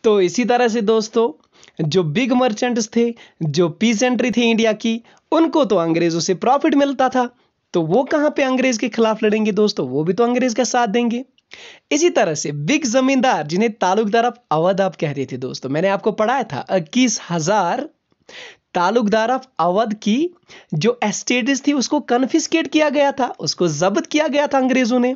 तो इसी तरह से दोस्तों जो बिग मर्चेंट्स थे, जो पीसेंट्री थी इंडिया की, उनको तो अंग्रेजों से प्रॉफिट मिलता था, तो वो कहां पे अंग्रेज के खिलाफ लड़ेंगे दोस्तों, वो भी तो अंग्रेज का साथ देंगे। इसी तरह से बिग जमींदार जिन्हें तालुकदार ऑफ अवध आप कहते थे दोस्तों, मैंने आपको पढ़ाया था 21,000 तालुकदार ऑफ अवध की जो एस्टेट्स थी उसको कन्फिस्केट किया गया था, उसको जब्त किया गया था अंग्रेजों ने।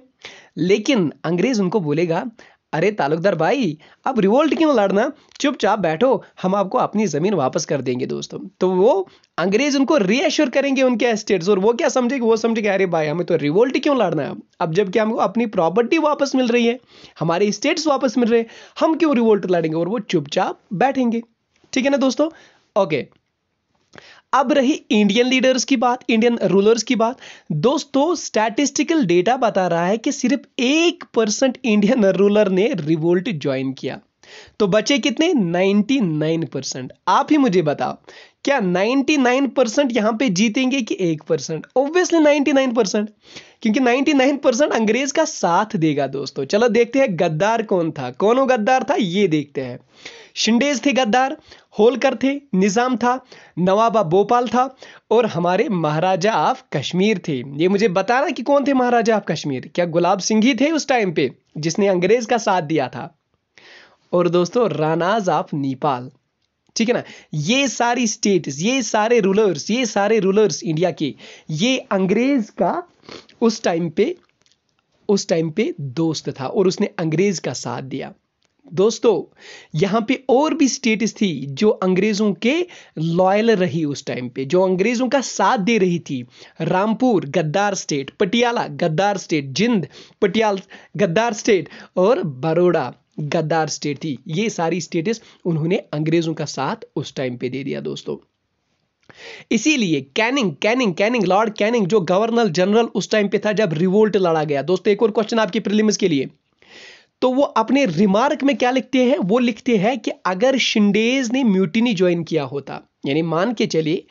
लेकिन अंग्रेज उनको बोलेगा, अरे तालुकदार भाई अब रिवोल्ट क्यों लड़ना, चुपचाप बैठो, हम आपको अपनी जमीन वापस कर देंगे दोस्तों। तो वो अंग्रेज उनको रीएश्योर करेंगे उनके एस्टेट्स, और वो क्या समझेंगे, वो समझेंगे अरे भाई हमें तो रिवोल्ट क्यों लड़ना है, अब जबकि हमको अपनी प्रॉपर्टी वापस मिल रही है, हमारे स्टेट्स वापस मिल रहे हैं, हम क्यों रिवोल्ट लड़ेंगे, और वो चुपचाप बैठेंगे। ठीक है ना दोस्तों। ओके, अब रही इंडियन लीडर्स की बात, इंडियन रूलर्स की बात। दोस्तों स्टैटिस्टिकल डेटा बता रहा है कि सिर्फ 1% इंडियन रूलर ने रिवोल्ट ज्वाइन किया, तो बचे कितने, 99%। आप ही मुझे बताओ, क्या 99% यहां पे जीतेंगे कि 1%? ऑब्वियसली 99%, क्योंकि 99% अंग्रेज का साथ देगा दोस्तों। चलो देखते हैं गद्दार कौन था, कौन वो गद्दार था, ये देखते हैं। शिंडेज थे गद्दार, होलकर थे, निजाम था, नवाबा भोपाल था, और हमारे महाराजा ऑफ कश्मीर थे। ये मुझे बताना कि कौन थे महाराजा ऑफ कश्मीर, क्या गुलाब सिंह ही थे उस टाइम पे जिसने अंग्रेज का साथ दिया था? और दोस्तों राणाज ऑफ नेपाल, ठीक है ना। ये सारी स्टेट्स, ये सारे रूलर्स इंडिया के, ये अंग्रेज का उस टाइम पे दोस्त था और उसने अंग्रेज का साथ दिया। दोस्तों यहां पे और भी स्टेट्स थी जो अंग्रेजों के लॉयल रही उस टाइम पे, जो अंग्रेजों का साथ दे रही थी। रामपुर गद्दार स्टेट, पटियाला गद्दार स्टेट, जिंद पटियाला गद्दार स्टेट, और बड़ौदा गद्दार स्टेट थी। ये सारी स्टेट्स उन्होंने अंग्रेजों का साथ उस टाइम पे दे दिया दोस्तों। इसीलिए कैनिंग लॉर्ड कैनिंग जो गवर्नर जनरल उस टाइम पे था जब रिवोल्ट लड़ा गया। दोस्तों एक और क्वेश्चन आपकी प्रीलिम्स के लिए, तो वो अपने रिमार्क में क्या लिखते हैं, वो लिखते हैं कि अगर शिंडेज ने म्यूटिनी ज्वाइन किया होता, यानी मान के चलिए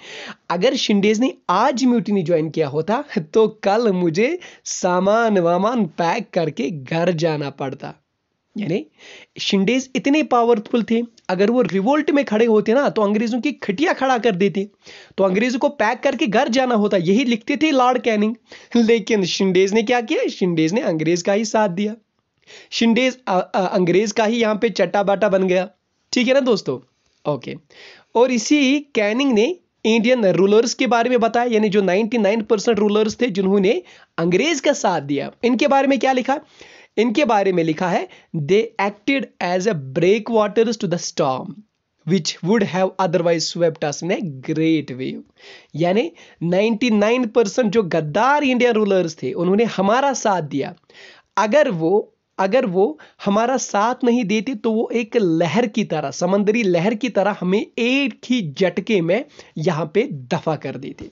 अगर शिंडेज ने आज म्यूटिनी ज्वाइन किया होता तो कल मुझे सामान वामान पैक करके घर जाना पड़ता। यानी शिंडेज इतने पावरफुल थे, अगर वो रिवोल्ट में खड़े होते ना तो अंग्रेजों की खटिया खड़ा कर देते, तो अंग्रेजों को पैक करके घर जाना होता, यही लिखते थे लॉर्ड कैनिंग। लेकिन शिंडेज ने क्या किया, शिंडेज ने अंग्रेज का ही साथ दिया, शिंडेज अंग्रेज का ही यहां पे चट्टा बाटा बन गया। ठीक है ना दोस्तों। ओके, और इसी कैनिंग ने इंडियन रूलर्स के बारे में बताया, यानी जो 99% रूलर्स थे जिन्होंने अंग्रेज का साथ दिया, इनके बारे में क्या लिखा, इनके बारे में लिखा है they acted as a breakwaters to the storm which would have otherwise swept us in a great wave। यानी 99% जो गद्दार इंडियन रूलर्स थे उन्होंने हमारा साथ दिया, अगर वो हमारा साथ नहीं देते तो वो एक लहर की तरह, समंदरी लहर की तरह हमें एक ही झटके में यहां पे दफा कर देते।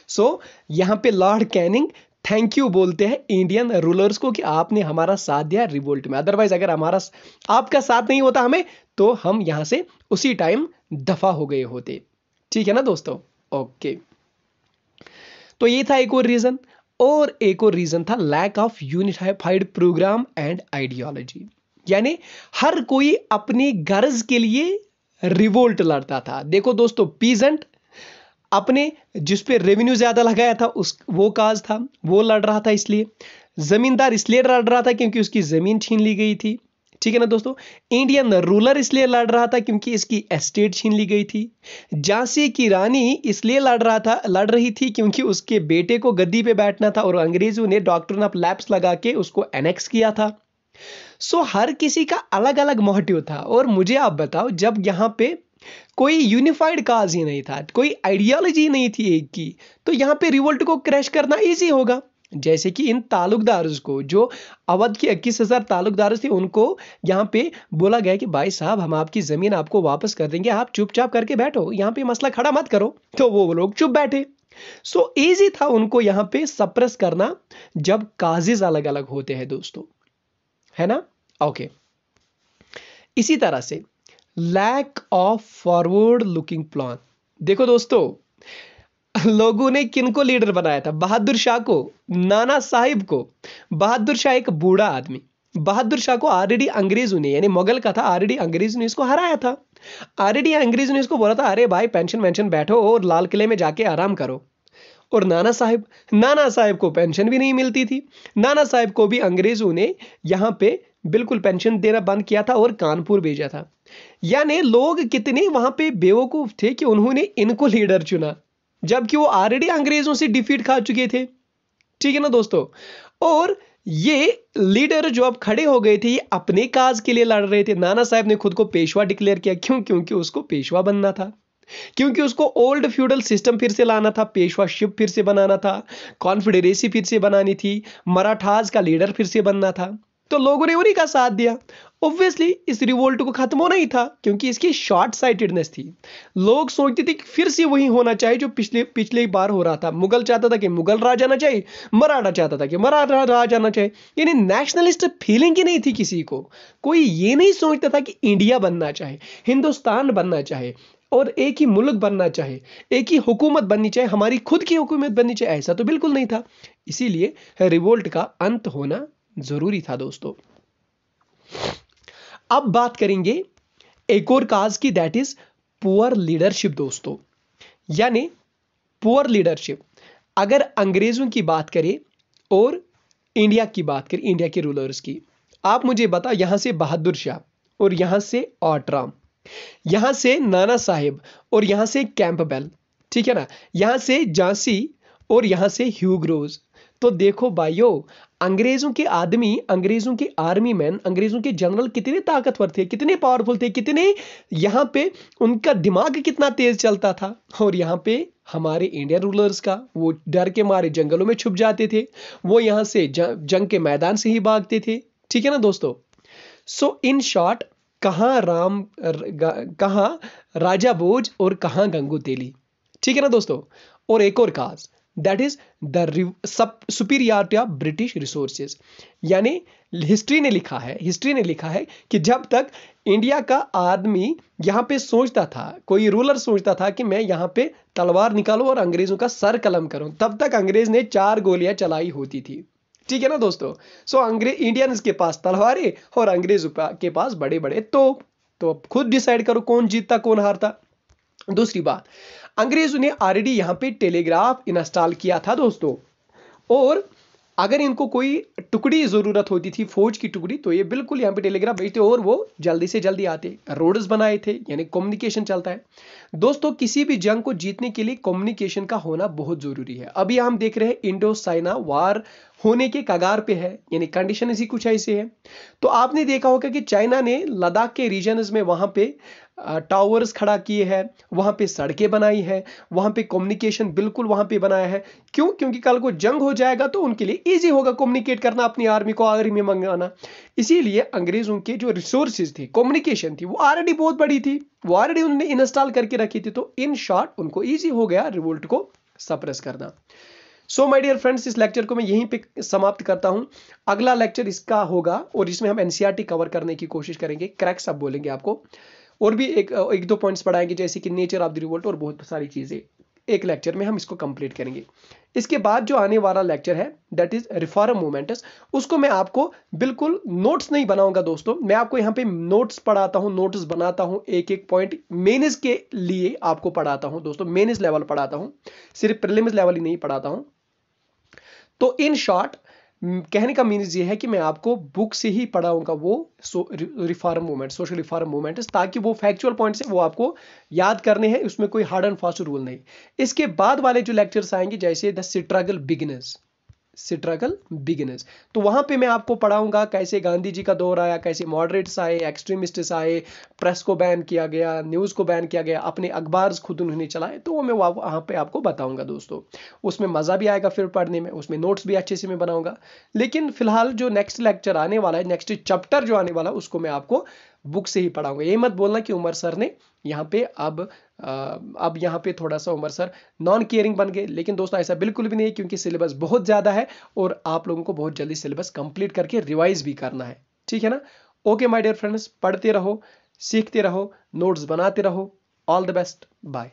सो यहां पे लॉर्ड कैनिंग थैंक यू बोलते हैं इंडियन रूलर्स को कि आपने हमारा साथ दिया रिवोल्ट में, अदरवाइज अगर आपका साथ नहीं होता हमें तो हम यहां से उसी टाइम दफा हो गए होते। ठीक है ना दोस्तों। ओके, तो ये था एक और रीजन, और एक और रीजन था lack of unified programme and ideology. यानी हर कोई अपनी गर्ज के लिए रिवोल्ट लड़ता था। देखो दोस्तों, पीजेंट अपने जिस पे रेवेन्यू ज्यादा लगाया था वो काज था, वो लड़ रहा था, इसलिए जमींदार इसलिए लड़ रहा था क्योंकि उसकी जमीन छीन ली गई थी। ठीक है ना दोस्तों। इंडियन रूलर इसलिए लड़ रहा था क्योंकि इसकी एस्टेट छीन ली गई थी। झांसी की रानी इसलिए लड़ रही थी क्योंकि उसके बेटे को गद्दी पे बैठना था और अंग्रेजों ने डॉक्ट्रिन ऑफ लैप्स लगा के उसको एनेक्स किया था। सो हर किसी का अलग अलग मोटिव था। और मुझे आप बताओ, जब यहां पे कोई यूनिफाइड काज ही नहीं था, कोई आइडियोलॉजी नहीं थी एक की, तो यहां पे रिवोल्ट को क्रैश करना इजी होगा। जैसे कि इन तालुकदारों को, जो अवध के 21,000 तालुकदार थे, उनको यहां पे बोला गया कि भाई साहब हम आपकी जमीन आपको वापस कर देंगे, आप चुपचाप करके बैठो, यहां पे मसला खड़ा मत करो। तो वो लोग चुप बैठे। सो इजी था उनको यहां पे सप्रेस करना जब काजेज अलग अलग होते हैं दोस्तों, है ना। ओके, इसी तरह से lack of forward looking plan. देखो दोस्तों, लोगों ने किनको लीडर बनाया था, बहादुर शाह को, नाना साहिब को। बहादुर शाह एक बूढ़ा आदमी, बहादुर शाह को ऑलरेडी अंग्रेजों ने, यानी मुगल का था, ऑलरेडी अंग्रेजों ने इसको हराया था। ऑलरेडी अंग्रेजों ने इसको बोला था, अरे भाई पेंशन वेंशन बैठो और लाल किले में जाके आराम करो। और नाना साहब को पेंशन भी नहीं मिलती थी। नाना साहब को भी अंग्रेजों ने यहाँ पे बिल्कुल पेंशन देना बंद किया था और कानपुर भेजा था। यानी लोग कितने वहां पे बेवकूफ थे कि उन्होंने इनको लीडर चुना, जबकि वो ऑलरेडी अंग्रेजों से डिफीट खा चुके थे। ठीक है ना दोस्तों। और ये लीडर जो अब खड़े हो गए थे, ये अपने काज के लिए लड़ रहे थे। नाना साहब ने खुद को पेशवा डिक्लेयर किया। क्यों? क्योंकि उसको पेशवा बनना था, क्योंकि उसको ओल्ड फ्यूडल सिस्टम फिर से लाना था, पेशवाशिप फिर से बनाना था, कॉन्फेडरेसी फिर से बनानी थी, मराठास का लीडर फिर से बनना था। तो लोगों ने उन्हीं का साथ दिया। ऑब्वियसली इस रिवोल्ट को खत्म होना ही था, क्योंकि इसकी शॉर्ट साइटेडनेस थी। लोग सोचते थे कि फिर से वही होना चाहिए जो पिछले बार हो रहा था। मुगल चाहता था कि मुगल राज आना चाहिए, मराठा चाहता था कि मराठा राज आना चाहिए। यानी नेशनलिस्ट फीलिंग ही नहीं थी किसी को। कोई ये नहीं सोचता था कि इंडिया बनना चाहे, हिंदुस्तान बनना चाहे और एक ही मुल्क बनना चाहे, एक ही हुकूमत बननी चाहिए, हमारी खुद की हुकूमत बननी चाहिए। ऐसा तो बिल्कुल नहीं था। इसीलिए रिवोल्ट का अंत होना जरूरी था दोस्तों। अब बात करेंगे एक और काज की, दैट इज पुअर लीडरशिप दोस्तों। यानी पुअर लीडरशिप, अगर अंग्रेजों की बात करें और इंडिया की बात करें, इंडिया के रूलर्स की, आप मुझे बता, यहां से बहादुर शाह और यहां से ऑटराम, यहां से नाना साहेब और यहां से कैंपबेल, ठीक है ना, यहां से झांसी और यहां से ह्यू ग्रोव्स। तो देखो भाइयों, अंग्रेजों के आदमी, अंग्रेजों के आर्मी मैन, अंग्रेजों के जनरल कितने ताकतवर थे, कितने पावरफुल थे, कितने यहां पे उनका दिमाग कितना तेज चलता था। और यहां पे हमारे इंडियन रूलर्स का, वो डर के मारे जंगलों में छुप जाते थे, वो यहां से जंग के मैदान से ही भागते थे। ठीक है ना दोस्तों। सो इन शॉर्ट, कहां राजा भोज और कहां गंगू तेली। ठीक है ना दोस्तों। और एक और खास, that is the superiority of British resources. यानी हिस्ट्री ने लिखा है कि जब तक इंडिया का आदमी यहां पे सोचता था, कोई रूलर सोचता था कि मैं यहां पे तलवार निकालूं और अंग्रेजों का सर कलम करूं, तब तक अंग्रेज ने 4 गोलियां चलाई होती थी। ठीक है ना दोस्तों। सो अंग्रेज, इंडियंस के पास तलवारें और अंग्रेजों के पास बड़े बड़े तोप। तो अब खुद डिसाइड करो कौन जीतता कौन हारता। दूसरी बात, अंग्रेजों ने ऑलरेडी यहां पे टेलीग्राफ इंस्टॉल किया था दोस्तों। और अगर इनको कोई टुकड़ी जरूरत होती थी, फौज की टुकड़ी, तो ये बिल्कुल यहाँ पे टेलीग्राफ भेजते और वो जल्दी से जल्दी आते। रोड्स बनाए थे, यानी कम्युनिकेशन चलता है दोस्तों। किसी भी जंग को जीतने के लिए कम्युनिकेशन का होना बहुत जरूरी है। अभी हम देख रहे हैं इंडो चाइना वार होने के कगार पे है, यानी कंडीशन इसी कुछ ऐसे है। तो आपने देखा होगा कि चाइना ने लद्दाख के रीजन्स में वहां पे टावर्स खड़ा किए हैं, वहां पे सड़कें बनाई है, वहां पे कम्युनिकेशन बिल्कुल वहां पे बनाया है। क्यों? क्योंकि कल को जंग हो जाएगा तो उनके लिए इजी होगा कम्युनिकेट करना, अपनी आर्मी को आर्मी में मंगाना। इसीलिए अंग्रेजों के जो रिसोर्सेज थे, कम्युनिकेशन थी, वो ऑलरेडी बहुत बड़ी थी, वो ऑलरेडी उन्होंने इंस्टॉल करके रखी थी। तो इन शॉर्ट उनको ईजी हो गया रिवोल्ट को सप्रेस करना। सो माय डियर फ्रेंड्स, इस लेक्चर को मैं यहीं पे समाप्त करता हूं। अगला लेक्चर इसका होगा और इसमें हम एनसीईआरटी कवर करने की कोशिश करेंगे। क्रैक्स अब बोलेंगे आपको, और भी एक दो पॉइंट्स पढ़ाएंगे, जैसे कि नेचर ऑफ द रिवोल्ट और बहुत सारी चीजें। एक लेक्चर में हम इसको कंप्लीट करेंगे। इसके बाद जो आने वाला लेक्चर है, दैट इज रिफॉर्म मूवमेंट्स, उसको मैं आपको बिल्कुल नोट्स नहीं बनाऊंगा दोस्तों। मैं आपको यहाँ पे नोट्स पढ़ाता हूँ, नोट्स बनाता हूँ, एक एक पॉइंट मेंस के लिए आपको पढ़ाता हूँ दोस्तों। मेंस लेवल पढ़ाता हूँ, सिर्फ प्रीलिम्स लेवल ही नहीं पढ़ाता हूँ। तो इन शॉर्ट कहने का मीन्स ये है कि मैं आपको बुक से ही पढ़ाऊंगा वो reform movement, social reform movement, ताकि वो फैक्चुअल पॉइंट्स है वो आपको याद करने हैं। उसमें कोई हार्ड एंड फास्ट रूल नहीं। इसके बाद वाले जो लेक्चर्स आएंगे, जैसे द स्ट्रगल बिगिनर्स, तो वहां पे मैं आपको पढ़ाऊंगा कैसे गांधी जी का दौर आया, कैसे मॉडरेट्स आए, एक्सट्रीमिस्ट्स आए, प्रेस को बैन किया गया, न्यूज को बैन किया गया, अपने अखबार खुद उन्होंने चलाए। तो वो मैं वहां पे आपको बताऊंगा दोस्तों। उसमें मजा भी आएगा फिर पढ़ने में, उसमें नोट्स भी अच्छे से मैं बनाऊंगा। लेकिन फिलहाल जो नेक्स्ट लेक्चर आने वाला है, नेक्स्ट चैप्टर जो आने वाला है, उसको मैं आपको बुक से ही पढ़ाऊंगा। ये मत बोलना कि उमर सर ने यहाँ पे अब यहाँ पे थोड़ा सा उमर सर नॉन केयरिंग बन गए। लेकिन दोस्तों ऐसा बिल्कुल भी नहीं है, क्योंकि सिलेबस बहुत ज्यादा है और आप लोगों को बहुत जल्दी सिलेबस कंप्लीट करके रिवाइज भी करना है। ठीक है ना। ओके माय डियर फ्रेंड्स, पढ़ते रहो, सीखते रहो, नोट्स बनाते रहो। All the best, bye.